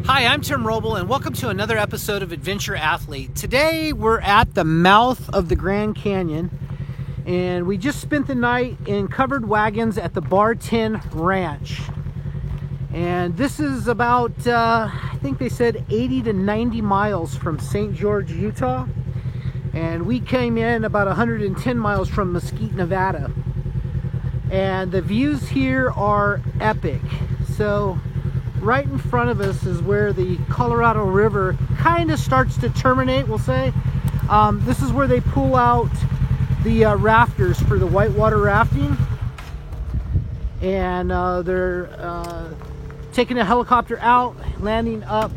Hi, I'm Tim Roble, and welcome to another episode of Adventure Athlete. Today, we're at the mouth of the Grand Canyon, and we just spent the night in covered wagons at the Bar 10 Ranch. And this is about, I think they said 80 to 90 miles from St. George, Utah. And we came in about 110 miles from Mesquite, Nevada. And the views here are epic. So right in front of us is where the Colorado River kind of starts to terminate, we'll say. This is where they pull out the rafters for the whitewater rafting. And they're taking a helicopter out, landing up,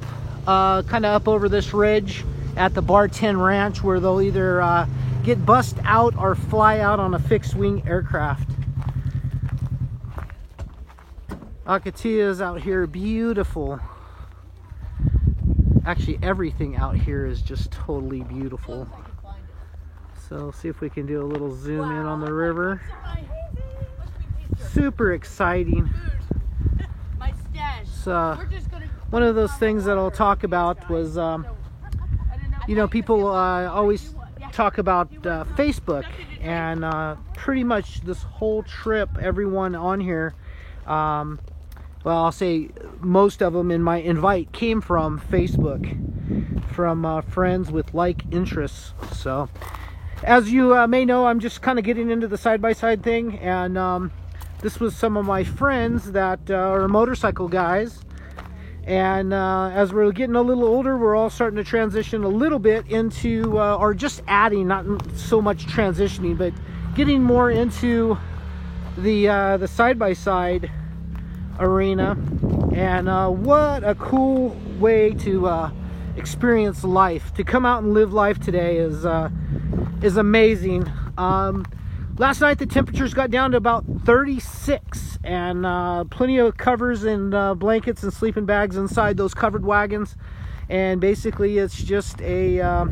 kind of up over this ridge at the Bar 10 Ranch, where they'll either get bussed out or fly out on a fixed wing aircraft. Acatea is out here, beautiful. Actually, everything out here is just totally beautiful. So see if we can do a little zoom in on the river. Super exciting. It's one of those things that I'll talk about was, you know, people always talk about Facebook, and pretty much this whole trip, everyone on here, well, I'll say most of them in my invite came from Facebook, from friends with like interests. So as you may know, I'm just kind of getting into the side-by-side thing, and this was some of my friends that are motorcycle guys. And as we're getting a little older, we're all starting to transition a little bit into, or just adding, not so much transitioning, but getting more into the side-by-side arena. And what a cool way to experience life. To come out and live life today is amazing. Last night the temperatures got down to about 36, and plenty of covers and blankets and sleeping bags inside those covered wagons. And basically it's just a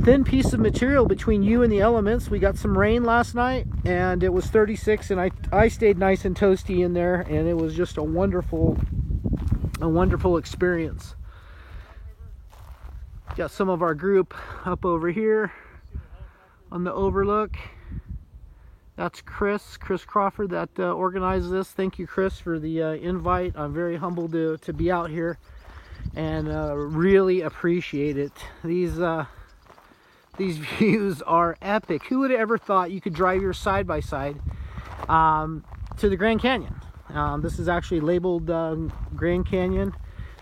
thin piece of material between you and the elements. We got some rain last night, and it was 36, and I stayed nice and toasty in there, and it was just a wonderful experience. Got some of our group up over here on the overlook. That's Chris Crawford that organized this. Thank you, Chris, for the invite. I'm very humbled to be out here, and really appreciate it. These views are epic. Who would have ever thought you could drive your side-by-side to the Grand Canyon? This is actually labeled Grand Canyon.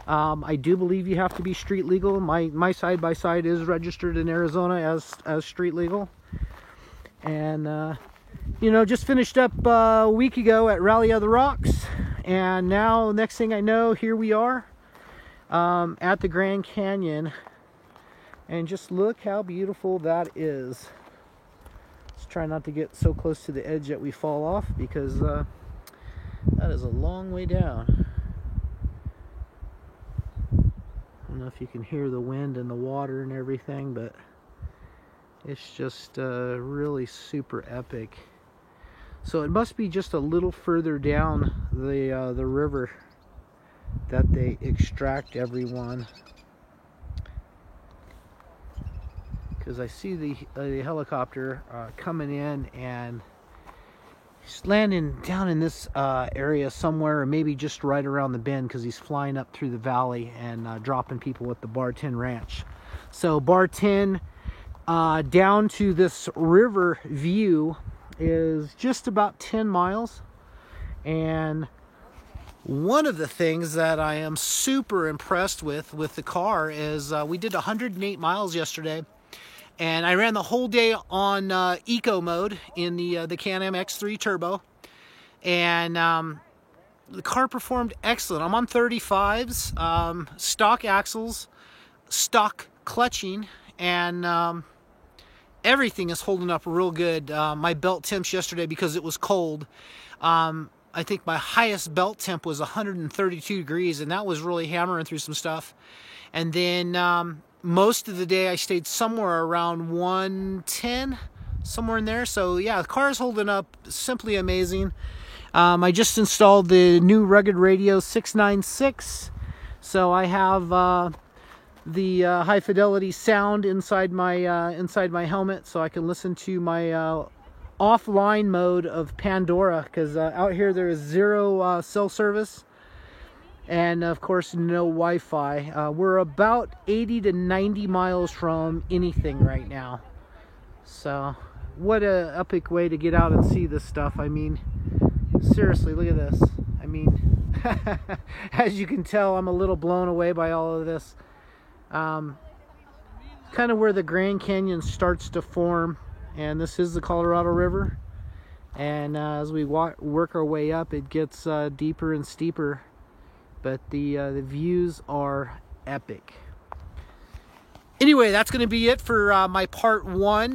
I do believe you have to be street legal. My side-by-side is registered in Arizona as street legal. And you know, just finished up a week ago at Rally of the Rocks, and now next thing I know, here we are at the Grand Canyon. And just look how beautiful that is. Let's try not to get so close to the edge that we fall off, because that is a long way down. I don't know if you can hear the wind and the water and everything, but it's just really super epic. So it must be just a little further down the river that they extract everyone. Because I see the helicopter coming in, and he's landing down in this area somewhere, or maybe just right around the bend, because he's flying up through the valley and dropping people at the Bar 10 Ranch. So Bar 10 down to this river view is just about 10 miles. And one of the things that I am super impressed with the car is we did 108 miles yesterday. And I ran the whole day on eco mode in the Can-Am X3 Turbo, and the car performed excellent. I'm on 35s, stock axles, stock clutching, and everything is holding up real good. My belt temps yesterday, because it was cold, I think my highest belt temp was 132 degrees, and that was really hammering through some stuff. And then most of the day I stayed somewhere around 110, somewhere in there. So yeah, the car is holding up simply amazing. I just installed the new Rugged Radio 696. So I have the high fidelity sound inside my helmet, so I can listen to my offline mode of Pandora, because out here there is zero cell service, and of course no Wi-Fi. We're about 80 to 90 miles from anything right now. So what a epic way to get out and see this stuff. I mean, seriously, look at this. I mean, as you can tell, I'm a little blown away by all of this. Kind of where the Grand Canyon starts to form, and this is the Colorado River, and as we work our way up, it gets deeper and steeper, but the views are epic. Anyway, that's going to be it for my part 1.